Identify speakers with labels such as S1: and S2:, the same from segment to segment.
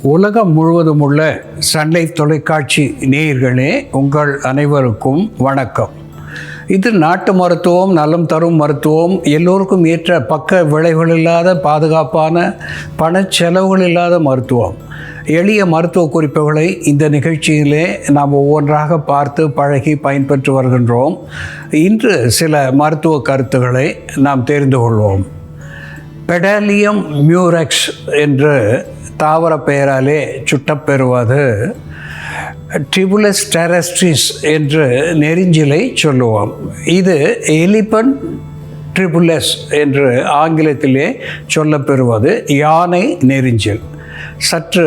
S1: உலகம் முழுவதும் உள்ள சன்லைஃப் தொலைக்காட்சி நேயர்களே, உங்கள் அனைவருக்கும் வணக்கம். இது நாட்டு மருத்துவம், நலம் தரும் மருத்துவம், எல்லோருக்கும் ஏற்ற பக்க விளைவுகள் இல்லாத பாதுகாப்பான பணச்செலவுகள் இல்லாத மருத்துவம். எளிய மருத்துவ குறிப்புகளை இந்த நிகழ்ச்சியிலே நாம் ஒவ்வொன்றாக பார்த்து பழகி பயன்பெற்று வருகின்றோம். இன்று சில மருத்துவ கருத்துக்களை நாம் தெரிந்து கொள்வோம். பெடாலியம் மியூரெக்ஸ் என்று தாவர பெயராலே சுட்டப்பெறுவது ட்ரிபுலஸ் டெரஸ்ட்ரிஸ் என்று நெரிஞ்சிலை சொல்லுவோம். இது எலிபன் ட்ரிபுலஸ் என்று ஆங்கிலத்திலே சொல்லப்பெறுவது யானை நெரிஞ்சில். சற்று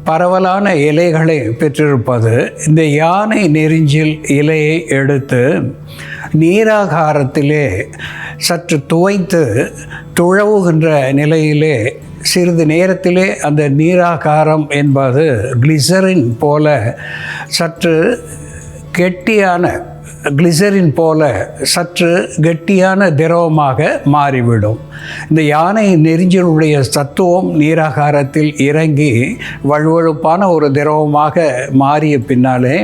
S1: பரவலான இலைகளை பெற்றிருப்பது. இந்த யானை நெரிஞ்சில் இலையை எடுத்து நீராகாரத்திலே சற்று துவைத்து துழவுகின்ற நிலையிலே சிறிது நேரத்திலே அந்த நீராகாரம் என்பது கிளிசரின் போல சற்று கெட்டியான திரவமாக மாறிவிடும். இந்த யானை நெரிஞ்சிலுடைய சத்துவம் நீராகாரத்தில் இறங்கி வழுவழுப்பான ஒரு திரவமாக மாறிய பின்னாலே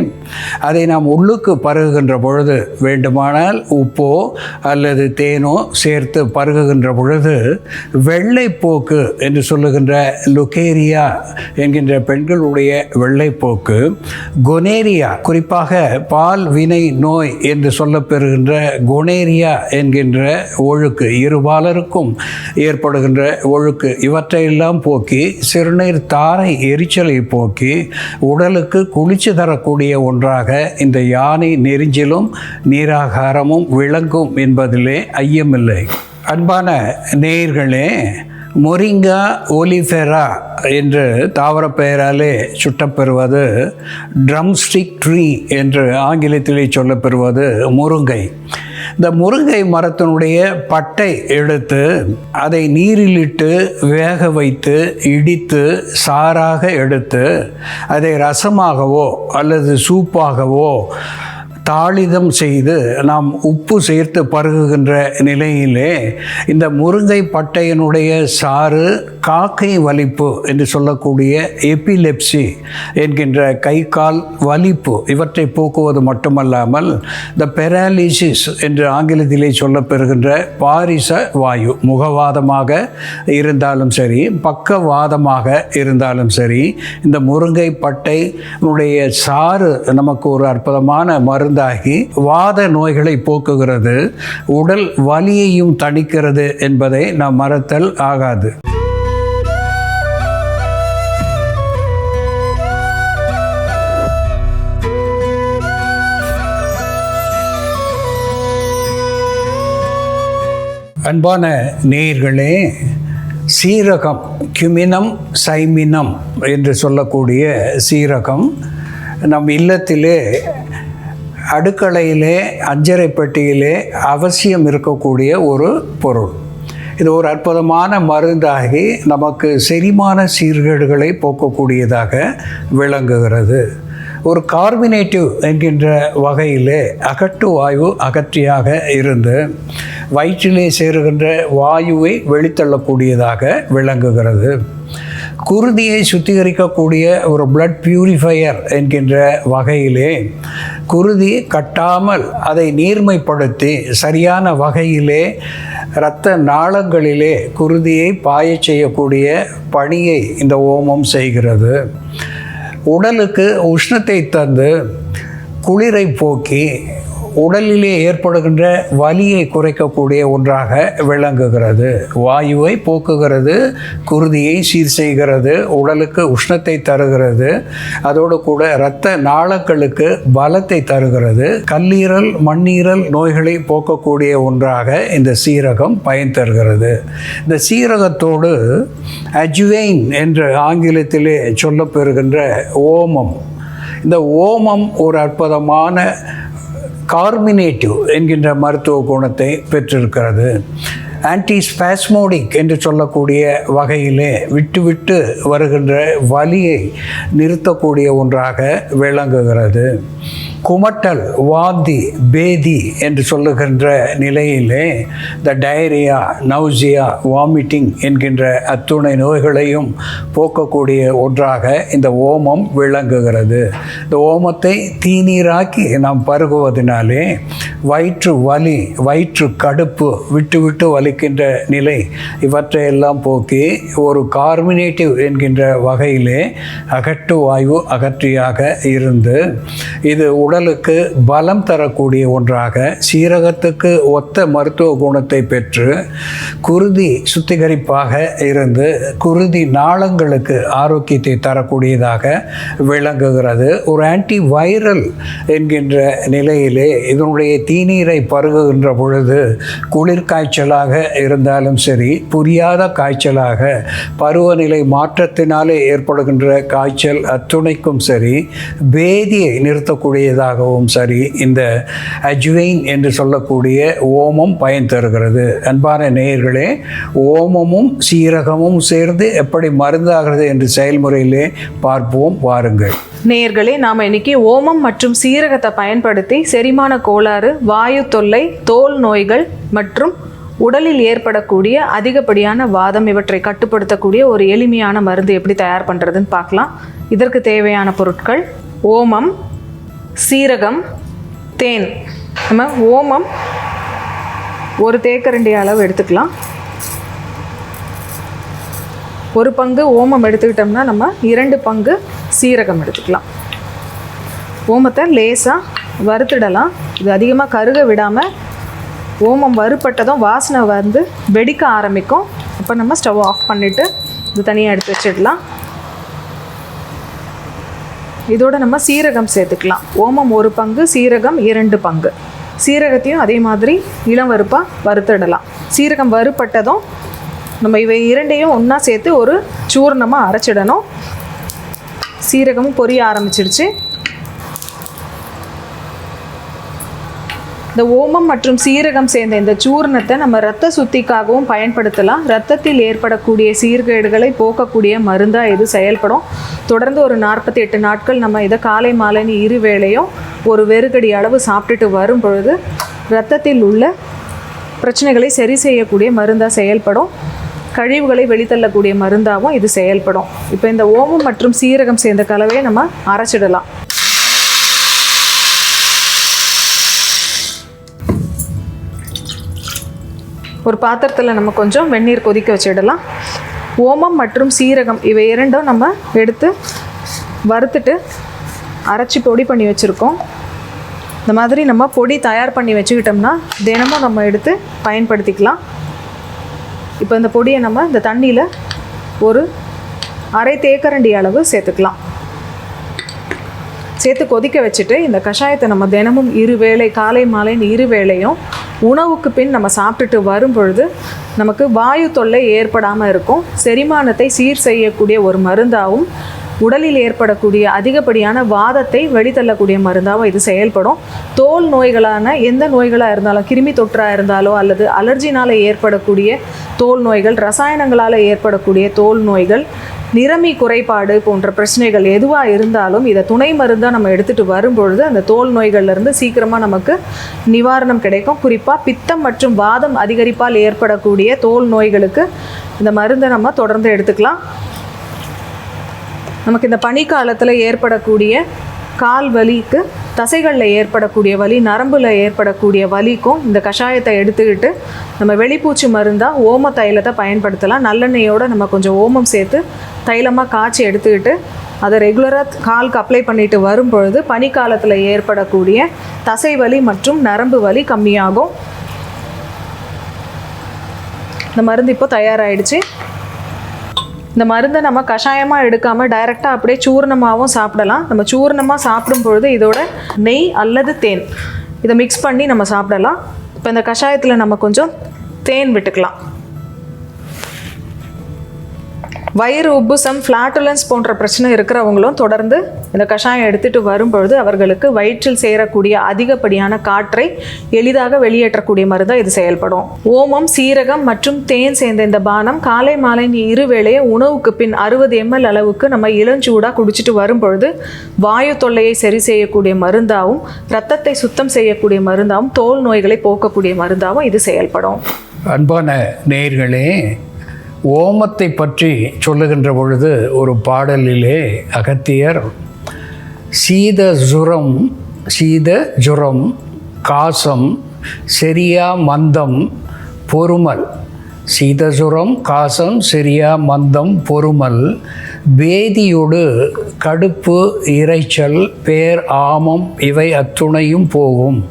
S1: அதை நாம் உள்ளுக்கு பருகுகின்ற பொழுது, வேண்டுமானால் உப்போ அல்லது தேனோ சேர்த்து பருகுகின்ற பொழுது வெள்ளைப்போக்கு என்று சொல்லுகின்ற லுகேரியா என்கின்ற பெண்களுடைய வெள்ளைப்போக்கு, கொனேரியா, குறிப்பாக பால் வினை நோய் என்று சொல்லப்பெறுகின்ற கொனேரியா என்கின்ற ஒழுக்கு, இருபாலருக்கும் ஏற்படுகின்ற ஒழுக்கு, இவற்றையெல்லாம் போக்கி சிறுநீர் தாரை எரிச்சலை போக்கி உடலுக்கு குளிர்ச்சி தரக்கூடிய ஒன்றாக இந்த யானை நெரிஞ்சிலும் நீராகாரமும் விளங்கும் என்பதிலே ஐயமில்லை. அன்பான நேயர்களே, மொரிங்கா ஒலிஃபெரா என்று தாவர பெயராலே சுட்டப்பெறுவது ட்ரம்ஸ்டிக் ட்ரீ என்று ஆங்கிலத்திலே சொல்லப்பெறுவது முருங்கை. இந்த முருங்கை மரத்தினுடைய பட்டை எடுத்து அதை நீரிலிட்டு வேக வைத்து இடித்து சாறாக எடுத்து அதை ரசமாகவோ அல்லது சூப்பாகவோ தாளிதம் செய்து நாம் உப்பு சேர்த்து பருகுகின்ற நிலையிலே இந்த முருங்கை பட்டையினுடைய சாறு காக்கை வலிப்பு என்று சொல்லக்கூடிய எபிலெப்சி என்கின்ற கை கால் வலிப்பு இவற்றை போக்குவது மட்டுமல்லாமல் இந்த பெராலிசிஸ் என்று ஆங்கிலத்திலே சொல்லப்பெறுகின்ற பாரிச வாயு, முகவாதமாக இருந்தாலும் சரி பக்கவாதமாக இருந்தாலும் சரி, இந்த முருங்கை பட்டையினுடைய சாறு நமக்கு ஒரு அற்புதமான மருந்து வாத நோய்களை போக்குகிறது, உடல் வலியையும் தணிக்கிறது என்பதை நாம் மறத்தல் ஆகாது. அன்பான நேயர்களே, சீரகம், கியூமினம் சைமினம் என்று சொல்லக்கூடிய சீரகம் நம் இல்லத்திலே அடுக்களையிலே அஞ்சரை பெட்டியிலே அவசியம் இருக்கக்கூடிய ஒரு பொருள். இது ஒரு அற்புதமான மருந்தாகி நமக்கு செரிமான சீர்கேடுகளை போக்கக்கூடியதாக விளங்குகிறது. ஒரு கார்பினேட்டிவ் என்கின்ற வகையிலே அகட்டு வாயு அகற்றியாக இருந்து வயிற்றிலே சேருகின்ற வாயுவை வெளித்தள்ளக்கூடியதாக விளங்குகிறது. குருதியை சுத்திகரிக்கக்கூடிய ஒரு பிளட் பியூரிஃபையர் என்கின்ற வகையிலே குருதி கட்டாமல் அதை நீர்மைப்படுத்தி சரியான வகையிலே இரத்த நாளங்களிலே குருதியை பாயச் செய்யக்கூடிய பணியை இந்த ஓமம் செய்கிறது. உடலுக்கு உஷ்ணத்தை தந்து குளிரை போக்கி உடலிலே ஏற்படுகின்ற வலியை குறைக்கக்கூடிய ஒன்றாக விளங்குகிறது. வாயுவை போக்குகிறது, குருதியை சீர் செய்கிறது, உடலுக்கு உஷ்ணத்தை தருகிறது, அதோடு கூட இரத்த நாளங்களுக்கு பலத்தை தருகிறது. கல்லீரல் மண்ணீரல் நோய்களை போக்கக்கூடிய ஒன்றாக இந்த சீரகம் பயன் தருகிறது. இந்த சீரகத்தோடு அஜ்வைன் என்று ஆங்கிலத்திலே சொல்லப்பெறுகின்ற ஓமம், இந்த ஓமம் ஒரு அற்புதமான கார்பினேட்டிவ் என்கின்ற மருத்துவ குணத்தை பெற்றிருக்கிறது. ஆன்டிஸ்பாஸ்மோடிக் என்று சொல்லக்கூடிய வகையிலே விட்டு விட்டு வருகின்ற வலியை நிறுத்தக்கூடிய ஒன்றாக விளங்குகிறது. குமட்டல், வாந்தி, பேதி என்று சொல்லுகின்ற நிலையிலே இந்த டயரியா, நௌசியா, வாமிட்டிங் என்கின்ற அத்துணை நோய்களையும் போக்கக்கூடிய ஒன்றாக இந்த ஓமம் விளங்குகிறது. இந்த ஓமத்தை தீநீராக்கி நாம் பருகுவதனாலே வயிற்று வலி, வயிற்று கடுப்பு, விட்டு விட்டு வலிக்கின்ற நிலை இவற்றையெல்லாம் போக்கி ஒரு கார்மினேட்டிவ் என்கின்ற வகையிலே அகட்டு வாயு அகற்றியாக இருந்து இது உடலுக்கு பலம் தரக்கூடிய ஒன்றாக, சீரகத்துக்கு ஒத்த மருத்துவ குணத்தை பெற்று குருதி சுத்திகரிப்பாக இருந்து குருதி நாளங்களுக்கு ஆரோக்கியத்தை தரக்கூடியதாக விளங்குகிறது. ஒரு ஆன்டி வைரல் என்கின்ற நிலையிலே இதனுடைய தீநீரை பருகுகின்ற பொழுது குளிர் காய்ச்சலாக இருந்தாலும் சரி, புரியாத காய்ச்சலாக பருவநிலை மாற்றத்தினாலே ஏற்படுகின்ற காய்ச்சல் அத்துணைக்கும் சரி, பேதியை நிறுத்தக்கூடியதாகவும் சரி இந்த அஜ்வைன் என்று சொல்லக்கூடிய ஓமம் பயன் தருகிறது. அன்பான நேயர்களே, ஓமமும் சீரகமும் சேர்ந்து எப்படி மருந்தாகிறது என்று செயல்முறையிலே பார்ப்போம், வாருங்கள்.
S2: நேயர்களே, நாம் இன்னைக்கு ஓமம் மற்றும் சீரகத்தை பயன்படுத்தி செரிமான கோளாறு, வாயு தொல்லை, தோல் நோய்கள் மற்றும் உடலில் ஏற்படக்கூடிய அதிகப்படியான வாதம் இவற்றை கட்டுப்படுத்தக்கூடிய ஒரு எளிமையான மருந்து எப்படி தயார் பண்ணுறதுன்னு பார்க்கலாம். இதற்கு தேவையான பொருட்கள்: ஓமம், சீரகம், தேன். நம்ம ஓமம் ஒரு தேக்கரண்டி அளவு எடுத்துக்கலாம். ஒரு பங்கு ஓமம் எடுத்துக்கிட்டோம்னா நம்ம 2 பங்கு சீரகம் எடுத்துக்கலாம். ஓமத்தை லேசாக வறுத்துடலாம். இது அதிகமாக கருக விடாமல், ஓமம் வறுப்பட்டதும் வாசனை வந்து வெடிக்க ஆரம்பிக்கும். அப்போ நம்ம ஸ்டவ் ஆஃப் பண்ணிவிட்டு இது தனியாக எடுத்து வச்சிடலாம். இதோடு நம்ம சீரகம் சேர்த்துக்கலாம். ஓமம் 1 பங்கு, சீரகம் 2 பங்கு. சீரகத்தையும் அதே மாதிரி இளம் வறுப்பாக வறுத்துடலாம். சீரகம் வறுப்பட்டதும் நம்ம இவை 2ஐயும் ஒன்றா சேர்த்து ஒரு சூர்ணமாக அரைச்சிடணும். சீரகமும் பொரிய ஆரம்பிச்சிடுச்சு. இந்த ஓமம் மற்றும் சீரகம் சேர்ந்த இந்த சூர்ணத்தை நம்ம இரத்த சுத்திக்காகவும் பயன்படுத்தலாம். இரத்தத்தில் ஏற்படக்கூடிய சீர்கேடுகளை போக்கக்கூடிய மருந்தாக இது செயல்படும். தொடர்ந்து ஒரு 48 நாட்கள் நம்ம இதை காலை மாலைன்னு 2 வேளையும் ஒரு வெறுகடி அளவு சாப்பிட்டுட்டு வரும் பொழுது இரத்தத்தில் உள்ள பிரச்சனைகளை சரி செய்யக்கூடிய மருந்தாக செயல்படும். கழிவுகளை வெளித்தள்ளக்கூடிய மருந்தாகவும் இது செயல்படும். இப்போ இந்த ஓமம் மற்றும் சீரகம் சேர்ந்த கலவையை நம்ம அரைச்சிடலாம். ஒரு பாத்திரத்தில் நம்ம கொஞ்சம் வெந்நீர் கொதிக்க வச்சிடலாம். ஓமம் மற்றும் சீரகம் இவை 2ம் நம்ம எடுத்து வறுத்துட்டு அரைச்சி பொடி பண்ணி வச்சுருக்கோம். இந்த மாதிரி நம்ம பொடி தயார் பண்ணி வச்சுக்கிட்டோம்னா தினமும் நம்ம எடுத்து பயன்படுத்திக்கலாம். இப்போ இந்த பொடியை நம்ம இந்த தண்ணியில் ஒரு அரை தேக்கரண்டி அளவு சேர்த்துக்கலாம். சேர்த்து கொதிக்க வச்சுட்டு இந்த கஷாயத்தை நம்ம தினமும் 2 வேளை, காலை மாலைன்னு 2 வேளையும் உணவுக்கு பின் நம்ம சாப்பிட்டுட்டு வரும் பொழுது நமக்கு வாயு தொல்லை ஏற்படாமல் இருக்கும். செரிமானத்தை சீர் செய்யக்கூடிய ஒரு மருந்தாகவும், உடலில் ஏற்படக்கூடிய அதிகப்படியான வாதத்தை வெளித்தள்ளக்கூடிய மருந்தாகவும் இது செயல்படும். தோல் நோய்களான எந்த நோய்களாக இருந்தாலும், கிருமி தொற்றாக இருந்தாலோ அல்லது அலர்ஜினால் ஏற்படக்கூடிய தோல் நோய்கள், ரசாயனங்களால் ஏற்படக்கூடிய தோல் நோய்கள், நிறமி குறைபாடு போன்ற பிரச்சனைகள் எதுவாக இருந்தாலும் இதை துணை மருந்தாக நம்ம எடுத்துகிட்டு வரும்பொழுது அந்த தோல் நோய்கள்லேருந்து சீக்கிரமாக நமக்கு நிவாரணம் கிடைக்கும். குறிப்பாக பித்தம் மற்றும் வாதம் அதிகரிப்பால் ஏற்படக்கூடிய தோல் நோய்களுக்கு இந்த மருந்தை நம்ம தொடர்ந்து எடுத்துக்கலாம். நமக்கு இந்த பனிக்காலத்தில் ஏற்படக்கூடிய கால் வலிக்கு, தசைகளில் ஏற்படக்கூடிய வலி, நரம்பில் ஏற்படக்கூடிய வலிக்கும் இந்த கஷாயத்தை எடுத்துக்கிட்டு நம்ம வெளிப்பூச்சி மருந்தாக ஓம தைலத்தை பயன்படுத்தலாம். நல்லெண்ணெயோடு நம்ம கொஞ்சம் ஓமம் சேர்த்து தைலமாக காய்ச்சி எடுத்துக்கிட்டு அதை ரெகுலராக காலுக்கு அப்ளை பண்ணிட்டு வரும் பொழுது பனிக்காலத்தில் ஏற்படக்கூடிய தசை வலி மற்றும் நரம்பு வலி கம்மியாகும். இந்த மருந்து இப்போ தயாராகிடுச்சு. இந்த மருந்தை நம்ம கஷாயமாக எடுக்காமல் டைரெக்டாக அப்படியே சூர்ணமாகவும் சாப்பிடலாம். நம்ம சூர்ணமாக சாப்பிடும் பொழுது இதோட நெய் அல்லது தேன் இதை மிக்ஸ் பண்ணி நம்ம சாப்பிடலாம். இப்போ இந்த கஷாயத்தில் நம்ம கொஞ்சம் தேன் விட்டுக்கலாம். வயிறு உப்புசம், ஃப்ளாட்டுலன்ஸ் போன்ற பிரச்சனை இருக்கிறவங்களும் தொடர்ந்து இந்த கஷாயம் எடுத்துகிட்டு வரும்பொழுது அவர்களுக்கு வயிற்றில் சேரக்கூடிய அதிகப்படியான காற்றை எளிதாக வெளியேற்றக்கூடிய மருந்தாக இது செயல்படும். ஓமம், சீரகம் மற்றும் தேன் சேர்ந்த இந்த பானம் காலை மாலை இருவேளையே உணவுக்கு பின் 60 ml அளவுக்கு நம்ம இளஞ்சூடாக குடிச்சிட்டு வரும்பொழுது வாயு தொல்லையை சரி செய்யக்கூடிய மருந்தாகவும், இரத்தத்தை சுத்தம் செய்யக்கூடிய மருந்தாகவும், தோல் நோய்களை போக்கக்கூடிய மருந்தாகவும் இது செயல்படும்.
S1: அன்பான நேயர்களே, ஓமத்தை பற்றி சொல்லுகின்ற பொழுது ஒரு பாடலிலே அகத்தியர் சீத ஜுரம் காசம் செரியா மந்தம் பொறுமல், சீதசுரம் காசம் செரியா மந்தம் பொறுமல், பேதியோடு கடுப்பு இரைச்சல் பேர் ஆமம் இவை அத்துணையும் போகும்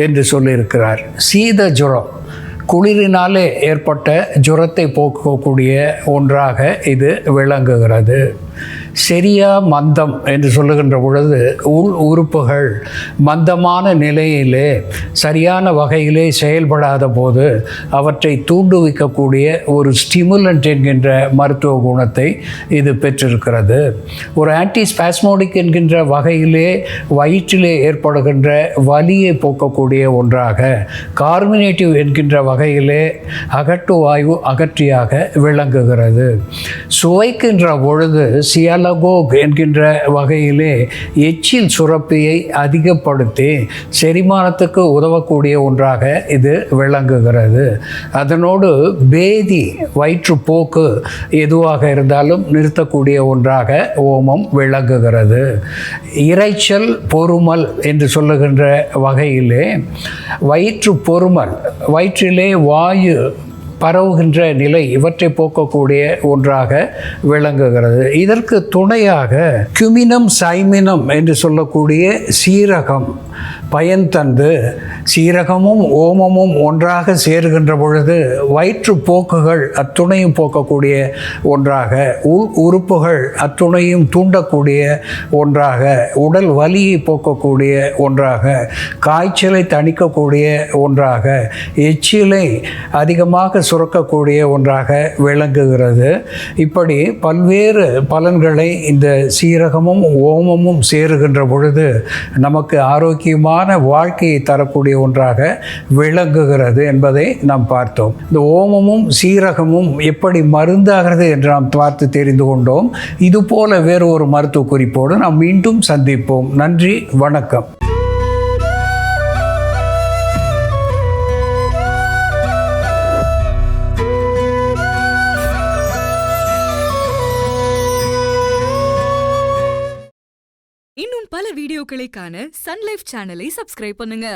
S1: என்று சொல்லியிருக்கிறார். சீத ஜுரம், குளிரினாலே ஏற்பட்ட ஜுரத்தை போக்கக்கூடிய ஒன்றாக இது விளங்குகிறது. செரியா மந்தம் என்று சொல்லுகின்ற பொழுது உள் உறுப்புகள் மந்தமான நிலையிலே சரியான வகையிலே செயல்படாத போது அவற்றை தூண்டுவிக்கக்கூடிய ஒரு ஸ்டிமுலண்ட் என்கின்ற மருத்துவ குணத்தை இது பெற்றிருக்கிறது. ஒரு ஆன்டிஸ்பாஸ்மோடிக் என்கின்ற வகையிலே வயிற்றிலே ஏற்படுகின்ற வலியை போக்கக்கூடிய ஒன்றாக, கார்மினேட்டிவ் என்கின்ற வகையிலே அகட்டு வாயு அகற்றியாக விளங்குகிறது. சுவைக்கின்ற பொழுது சியாலகோக் என்கின்ற வகையிலே எச்சில் சுரப்பியை அதிகப்படுத்தி செரிமானத்துக்கு உதவக்கூடிய ஒன்றாக இது விளங்குகிறது. அதனோடு பேதி, வயிற்றுப்போக்கு எதுவாக இருந்தாலும் நிறுத்தக்கூடிய ஒன்றாக ஓமம் விளங்குகிறது. இரைச்சல், பொறுமல் என்று சொல்லுகின்ற வகையிலே வயிற்று பொறுமல், வயிற்றிலே வாயு பரவுகின்ற நிலை, இவற்றை போக்கக்கூடிய ஒன்றாக விளங்குகிறது. இதற்கு துணையாக குமினம் சைமினம் என்று சொல்லக்கூடிய சீரகம் பயன் தந்து, சீரகமும் ஓமமும் ஒன்றாக சேருகின்ற பொழுது வயிற்றுப்போக்குகள் அத்துணையும் போக்கக்கூடிய ஒன்றாக, உள் உறுப்புகள் அத்துணையும் தூண்டக்கூடிய ஒன்றாக, உடல் வலியை போக்கக்கூடிய ஒன்றாக, காய்ச்சலை தணிக்கக்கூடிய ஒன்றாக, எச்சிலை அதிகமாக சுரக்கக்கூடிய ஒன்றாக விளங்குகிறது. இப்படி பல்வேறு பலன்களை இந்த சீரகமும் ஓமமும் சேருகின்ற பொழுது நமக்கு ஆரோக்கியமான வாழ்க்கையை தரக்கூடிய ஒன்றாக விளங்குகிறது என்பதை நாம் பார்த்தோம். இந்த ஓமமும் சீரகமும் எப்படி மருந்தாகிறது என்று நாம் பார்த்து தெரிந்து கொண்டோம். இதுபோல வேறு ஒரு மருத்துவ குறிப்போடு நாம் மீண்டும் சந்திப்போம். நன்றி, வணக்கம்.
S3: இன்னும் பல வீடியோக்களை காண சன் லைஃப் சேனலை சப்ஸ்கிரைப் பண்ணுங்க.